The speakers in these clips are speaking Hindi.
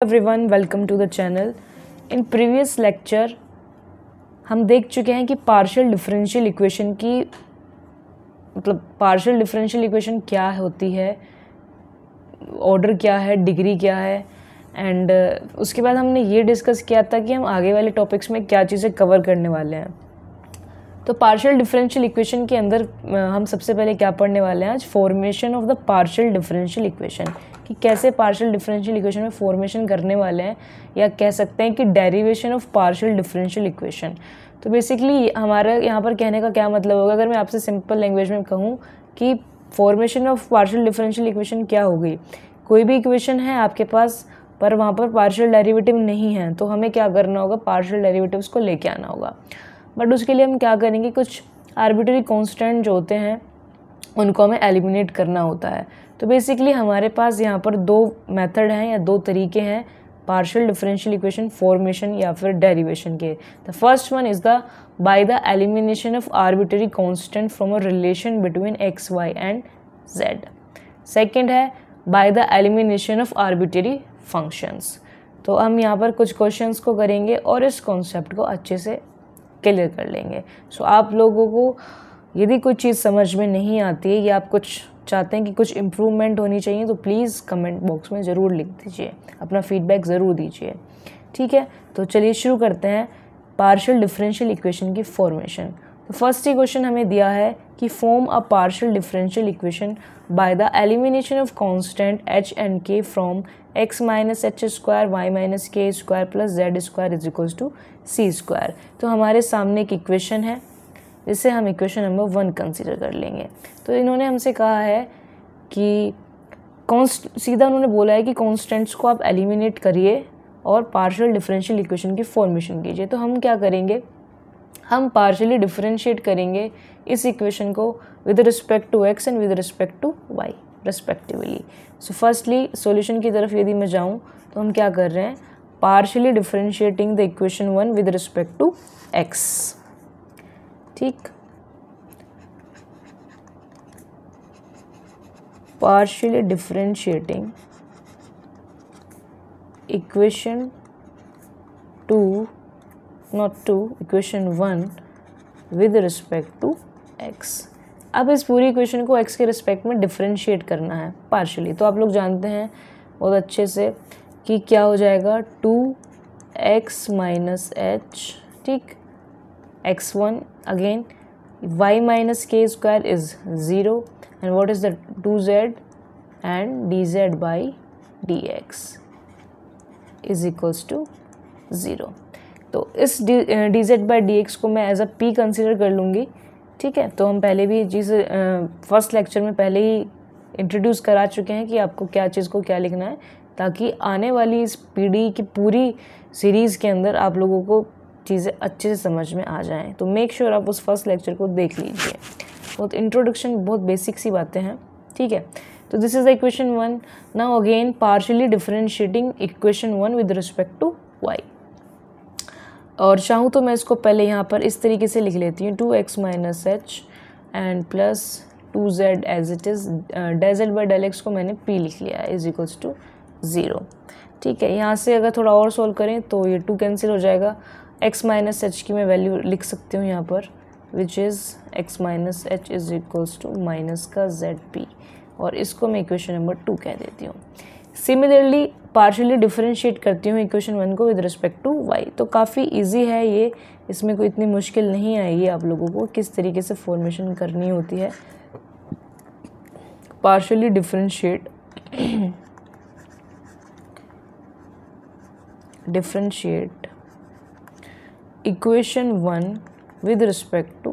Everyone, welcome to the channel. In previous lecture हम देख चुके हैं कि पार्शियल डिफरेंशियल इक्वेशन की पार्शियल डिफरेंशियल इक्वेशन क्या होती है, ऑर्डर क्या है, डिग्री क्या है, एंड उसके बाद हमने ये डिस्कस किया था कि हम आगे वाले टॉपिक्स में क्या चीज़ें कवर करने वाले हैं। तो पार्शियल डिफरेंशियल इक्वेशन के अंदर हम सबसे पहले क्या पढ़ने वाले हैं आज, formation of the partial differential equation, कि कैसे पार्शियल डिफरेंशियल इक्वेशन में फॉर्मेशन करने वाले हैं, या कह सकते हैं कि derivation of partial differential equation. तो बेसिकली हमारा यहाँ पर कहने का क्या मतलब होगा, अगर मैं आपसे सिंपल लैंग्वेज में कहूँ कि formation of partial differential equation क्या हो गई। कोई भी इक्वेशन है आपके पास पर वहाँ पर पार्शियल डेरिवेटिव नहीं है, तो हमें क्या करना होगा, पार्शियल डेरिवेटिव्स को लेके आना होगा। बट उसके लिए हम क्या करेंगे, कुछ आर्बिट्री कांस्टेंट जो होते हैं उनको हमें एलिमिनेट करना होता है। तो बेसिकली हमारे पास यहाँ पर दो मेथड हैं या दो तरीके हैं पार्शियल डिफरेंशियल इक्वेशन फॉर्मेशन या फिर डेरिवेशन के। The first one is the by the elimination of arbitrary constant from a relation between X Y and Z. Second है by the elimination of arbitrary functions. तो हम यहाँ पर कुछ क्वेश्चंस को करेंगे और इस कॉन्सेप्ट को अच्छे से क्लियर कर लेंगे। सो आप लोगों को यदि कोई चीज़ समझ में नहीं आती है या आप कुछ चाहते हैं कि कुछ इम्प्रूवमेंट होनी चाहिए, तो प्लीज़ कमेंट बॉक्स में ज़रूर लिख दीजिए, अपना फीडबैक ज़रूर दीजिए। ठीक है, तो चलिए शुरू करते हैं पार्शियल डिफरेंशियल इक्वेशन की फॉर्मेशन। तो फर्स्ट इक्वेशन हमें दिया है कि form a partial differential equation by the elimination of constant h and k from x minus H square Y minus के square plus Z square is equals to C square. तो हमारे सामने एक इक्वेशन है, जिसे हम इक्वेशन नंबर 1 कंसीडर कर लेंगे। तो इन्होंने हमसे कहा है कि सीधा उन्होंने बोला है कि कॉन्स्टेंट्स को आप एलिमिनेट करिए और पार्शियल डिफरेंशियल इक्वेशन की फॉर्मेशन कीजिए। तो हम क्या करेंगे, हम पार्शियली डिफरेंशिएट करेंगे इस इक्वेशन को with respect to x and with respect to y respectively. So firstly solution की तरफ यदि मैं जाऊँ तो हम क्या कर रहे हैं, partially differentiating the equation 1 with respect to x. ठीक, partially differentiating equation 1 with respect to x। अब इस पूरी इक्वेशन को x के रिस्पेक्ट में डिफरेंशिएट करना है पार्शियली। तो आप लोग जानते हैं बहुत अच्छे से कि क्या हो जाएगा, 2x माइनस एच, ठीक, x1 अगेन y माइनस के square is 0 and what is the 2z and dz by dx is equals to 0। तो इस dz by dx को मैं एज अ p कंसिडर कर लूँगी। ठीक है, तो हम पहले भी चीज़ फर्स्ट लेक्चर में पहले ही इंट्रोड्यूस करा चुके हैं कि आपको क्या चीज़ को क्या लिखना है, ताकि आने वाली इस पीडी की पूरी सीरीज़ के अंदर आप लोगों को चीज़ें अच्छे से समझ में आ जाएं। तो मेक श्योर आप उस फर्स्ट लेक्चर को देख लीजिए, बहुत इंट्रोडक्शन, बहुत बेसिक सी बातें हैं। ठीक है, तो this is the equation 1। Now again partially differentiating equation 1 with respect to y. और चाहूँ तो मैं इसको पहले यहाँ पर इस तरीके से लिख लेती हूँ, 2x minus h and plus 2z as it is, del z by del x को मैंने p लिख लिया है, इज इक्वल्स टू 0। ठीक है, यहाँ से अगर थोड़ा और सोल्व करें तो ये 2 कैंसिल हो जाएगा। x माइनस एच की मैं वैल्यू लिख सकती हूँ यहाँ पर, which is x minus h is equals to minus का ZP, और इसको मैं इक्वेशन नंबर 2 कह देती हूँ। सिमिलरली पार्शियली डिफरेंशिएट करती हूँ इक्वेशन 1 को विद रिस्पेक्ट टू y। तो काफ़ी इजी है ये, इसमें कोई इतनी मुश्किल नहीं आएगी आप लोगों को किस तरीके से फॉर्मेशन करनी होती है। Partially differentiate equation 1 with respect to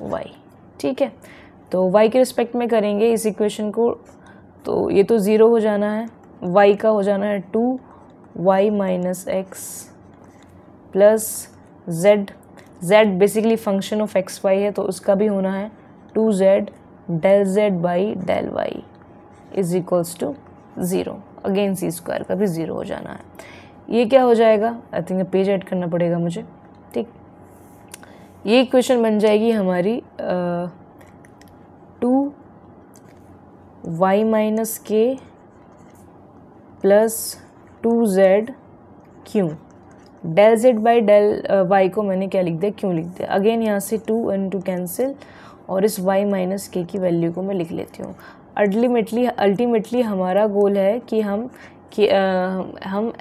y। ठीक है, तो y के रिस्पेक्ट में करेंगे इस इक्वेशन को, तो ये तो 0 हो जाना है, y का हो जाना है 2y minus x plus z basically function of x y है, तो उसका भी होना है 2z del z by del y is equals to 0। Again c square का भी 0 हो जाना है। ये क्या हो जाएगा, आई थिंक पेज ऐड करना पड़ेगा मुझे। ठीक, ये इक्वेशन बन जाएगी हमारी 2 y minus k plus 2z q, del z by del y को मैंने क्या लिख दिया, क्यों लिख दिया। अगेन यहाँ से 2 and 2 कैंसिल, और इस y माइनस के की वैल्यू को मैं लिख लेती हूँ। अल्टीमेटली हमारा गोल है कि हम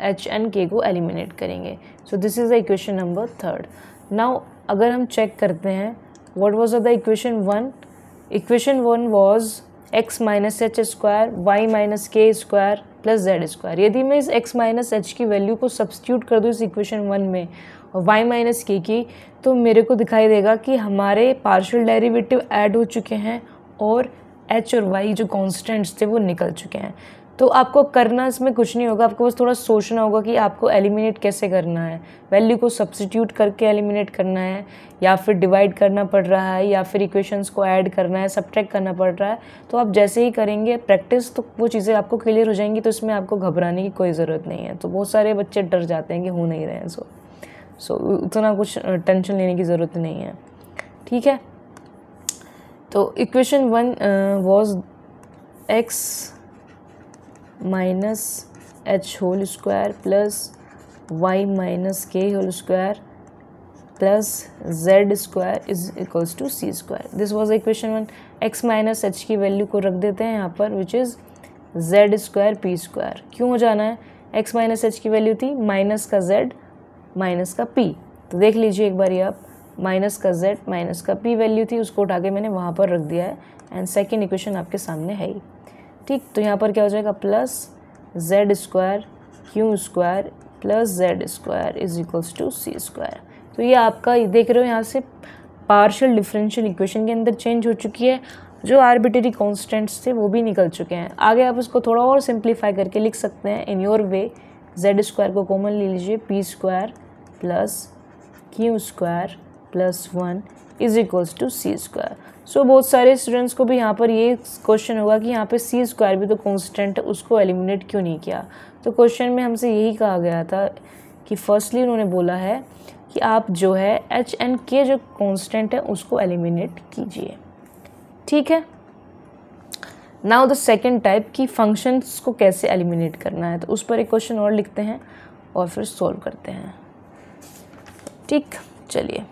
h and k को एलिमिनेट करेंगे। So this is the equation number 3rd। Now अगर हम चेक करते हैं what was the equation 1, equation 1 was x minus H square Y minus के स्क्वायर प्लस जेड स्क्वायर। यदि मैं इस x माइनस एच की वैल्यू को सब्स्टिट्यूट कर दूँ इस इक्वेशन 1 में और y माइनस के की, तो मेरे को दिखाई देगा कि हमारे पार्शियल डेरिवेटिव ऐड हो चुके हैं और h और y जो कॉन्स्टेंट्स थे वो निकल चुके हैं। तो आपको करना इसमें कुछ नहीं होगा, आपको बस थोड़ा सोचना होगा कि आपको एलिमिनेट कैसे करना है। वैल्यू को सब्स्टिट्यूट करके एलिमिनेट करना है, या फिर डिवाइड करना पड़ रहा है, या फिर इक्वेशंस को ऐड करना है, सब्ट्रैक्ट करना पड़ रहा है। तो आप जैसे ही करेंगे प्रैक्टिस तो वो चीज़ें आपको क्लियर हो जाएंगी, तो इसमें आपको घबराने की कोई ज़रूरत नहीं है। तो बहुत सारे बच्चे डर जाते हैं कि हो नहीं रहे हैं, सो उतना कुछ टेंशन लेने की ज़रूरत नहीं है, ठीक है। तो equation 1 was x minus H whole square plus Y minus K whole square plus Z square is equals to C square. This was equation 1। X minus H की वैल्यू को रख देते हैं यहाँ पर, which is Z square P square. क्यों हो जाना है, एक्स माइनस एच की वैल्यू थी माइनस का जेड माइनस का पी, तो देख लीजिए एक बार ये आप, माइनस का जेड माइनस का पी वैल्यू थी, उसको उठा के मैंने वहाँ पर रख दिया है, एंड सेकेंड इक्वेशन आपके सामने है ही, ठीक। तो यहाँ पर क्या हो जाएगा, plus Z square q square plus Z square is equals to C square. तो ये आपका देख रहे हो यहाँ से पार्शियल डिफरेंशियल इक्वेशन के अंदर चेंज हो चुकी है, जो आर्बिट्रेरी कॉन्स्टेंट्स थे वो भी निकल चुके हैं। आगे आप उसको थोड़ा और सिंप्लीफाई करके लिख सकते हैं in your way. Z square को कॉमन ले लीजिए, P square plus Q square plus 1 is equals to C square. So बहुत सारे स्टूडेंट्स को भी यहाँ पर ये क्वेश्चन होगा कि यहाँ पे सी स्क्वायर भी तो कांस्टेंट है, उसको एलिमिनेट क्यों नहीं किया। तो क्वेश्चन में हमसे यही कहा गया था कि फर्स्टली उन्होंने बोला है कि आप जो है एच एंड के जो कांस्टेंट है उसको एलिमिनेट कीजिए, ठीक है। नाउ द सेकेंड टाइप की फंक्शंस को कैसे एलिमिनेट करना है, तो उस पर एक क्वेश्चन और लिखते हैं और फिर सॉल्व करते हैं, ठीक। चलिए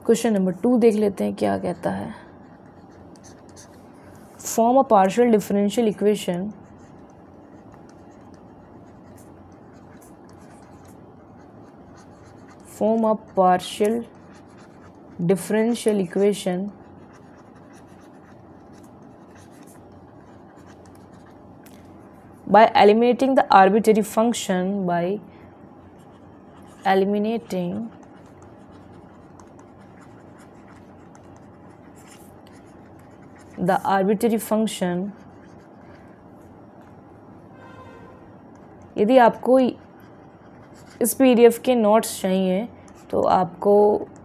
क्वेश्चन नंबर 2 देख लेते हैं क्या कहता है। Form a partial differential equation by eliminating the arbitrary function यदि आपको इस PDF के नोट्स चाहिए तो आपको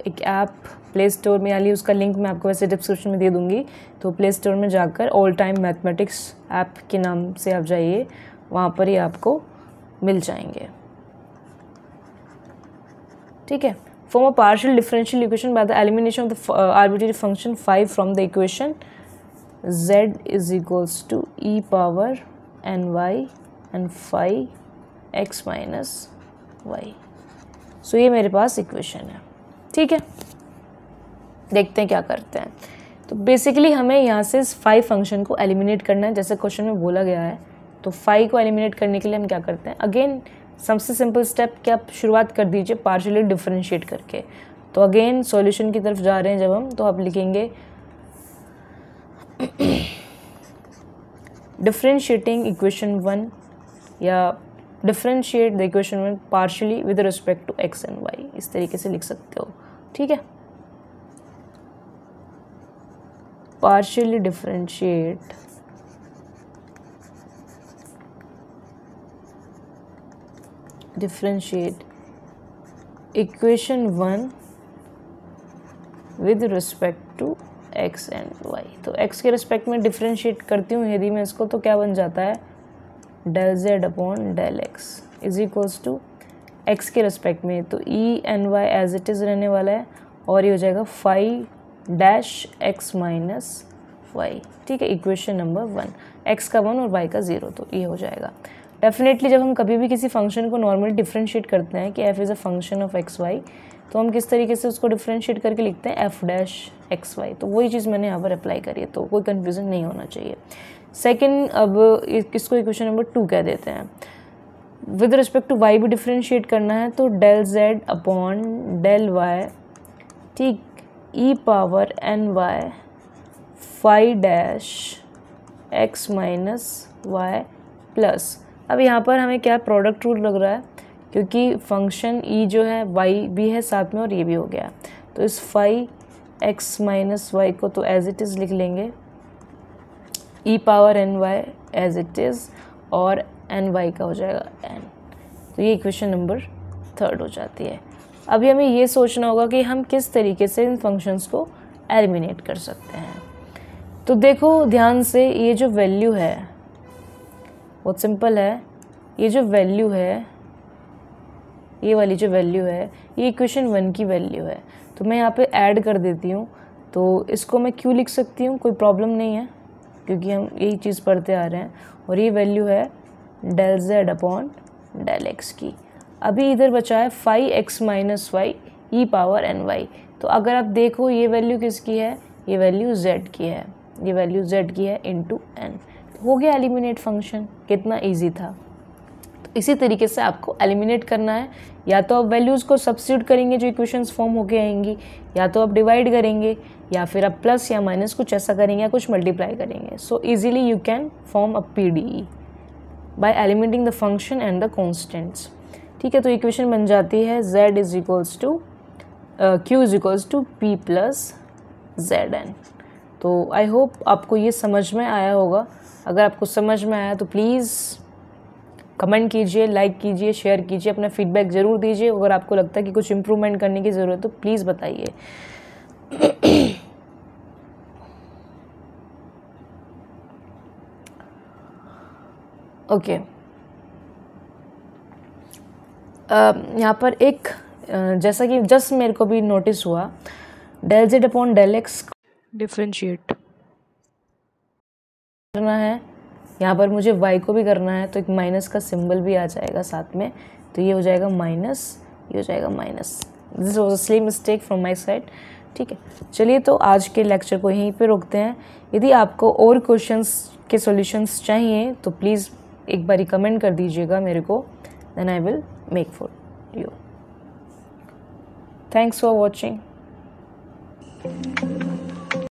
एक ऐप प्ले स्टोर में, यानी उसका लिंक मैं आपको वैसे डिस्क्रिप्शन में दे दूँगी, तो प्ले स्टोर में जाकर ऑल टाइम मैथमेटिक्स ऐप के नाम से आप जाइए, वहाँ पर ही आपको मिल जाएंगे, ठीक है। Form a partial differential equation by the elimination of the arbitrary function 5 from the equation z is equals to e power ny and phi x minus y। So ये मेरे पास इक्वेशन है, ठीक है। देखते हैं क्या करते हैं। तो बेसिकली हमें यहाँ से इस 5 फंक्शन को एलिमिनेट करना है, जैसे क्वेश्चन में बोला गया है। तो 5 को एलिमिनेट करने के लिए हम क्या करते हैं, अगेन सबसे सिंपल स्टेप क्या, आप शुरुआत कर दीजिए पार्शियली डिफरेंशिएट करके। तो अगेन सॉल्यूशन की तरफ जा रहे हैं जब हम, तो आप लिखेंगे डिफरेंशिएटिंग इक्वेशन 1 या differentiate the equation 1 partially with respect to x and y, इस तरीके से लिख सकते हो, ठीक है। Partially differentiate equation 1 with respect to x and y। तो x के रिस्पेक्ट में डिफरेंशिएट करती हूँ यदि मैं इसको, तो क्या बन जाता है, del z upon del x is equals to x के रिस्पेक्ट में, तो e n y as it is रहने वाला है, और ये हो जाएगा phi dash x minus y, ठीक है। इक्वेशन नंबर 1, x का 1 और y का 0, तो ये हो जाएगा। डेफिनेटली जब हम कभी भी किसी फंक्शन को नॉर्मली डिफ्रेंशिएट करते हैं कि f is a function of x y, तो हम किस तरीके से उसको डिफ्रेंशिएट करके लिखते हैं f डैश एक्स वाई। तो वही चीज़ मैंने यहाँ पर अप्लाई करी है, तो कोई कन्फ्यूज़न नहीं होना चाहिए। सेकेंड, अब इसको इक्वेशन नंबर 2 कह देते हैं। विद रिस्पेक्ट टू y भी डिफ्रेंशिएट करना है, तो del z upon del y, ठीक, e power n y phi dash x minus y plus. अब यहाँ पर हमें क्या प्रोडक्ट रूल लग रहा है, क्योंकि फंक्शन e जो है y भी है साथ में और ये भी हो गया, तो इस फाई x माइनस वाई को तो एज इट इज़ लिख लेंगे, e power n y as it is, और एन वाई का हो जाएगा n। तो ये इक्वेशन नंबर 3 हो जाती है। अभी हमें ये सोचना होगा कि हम किस तरीके से इन फंक्शंस को एलिमिनेट कर सकते हैं। तो देखो ध्यान से, ये जो वैल्यू है बहुत सिंपल है। ये जो वैल्यू है, ये वाली जो वैल्यू है, ये इक्वेशन 1 की वैल्यू है। तो मैं यहाँ पे ऐड कर देती हूँ, तो इसको मैं क्यों लिख सकती हूँ, कोई प्रॉब्लम नहीं है, क्योंकि हम यही चीज़ पढ़ते आ रहे हैं। और ये वैल्यू है del z upon del x की। अभी इधर बचा है phi x minus y e power n y. तो अगर आप देखो ये वैल्यू किसकी है, ये वैल्यू z की है, ये वैल्यू z की है इंटू n। हो गया एलिमिनेट फंक्शन। कितना इजी था। तो इसी तरीके से आपको एलिमिनेट करना है। या तो आप वैल्यूज़ को सब्स्टिट्यूट करेंगे जो इक्वेशंस फॉर्म होके आएंगी, या तो आप डिवाइड करेंगे, या फिर आप प्लस या माइनस कुछ ऐसा करेंगे, या कुछ मल्टीप्लाई करेंगे। So easily you can form a PDE by eliminating the function and the constants, ठीक है। तो इक्वेशन बन जाती है z is equals to q is equals to p plus zn। तो आई होप आपको ये समझ में आया होगा। अगर आपको समझ में आया तो प्लीज़ कमेंट कीजिए, लाइक कीजिए, शेयर कीजिए, अपना फीडबैक ज़रूर दीजिए। अगर आपको लगता है कि कुछ इम्प्रूवमेंट करने की ज़रूरत है तो प्लीज़ बताइए। ओके, यहाँ पर एक जैसा कि जस्ट मेरे को भी नोटिस हुआ, del z upon del x differentiate करना है, यहाँ पर मुझे y को भी करना है, तो एक माइनस का सिंबल भी आ जाएगा साथ में, तो ये हो जाएगा माइनस, ये हो जाएगा minus. This was a slim mistake from my side, ठीक है। चलिए, तो आज के लेक्चर को यहीं पे रोकते हैं। यदि आपको और क्वेश्चंस के सॉल्यूशंस चाहिए तो प्लीज़ एक बारी कमेंट कर दीजिएगा मेरे को, then I will make for you. Thanks for watching.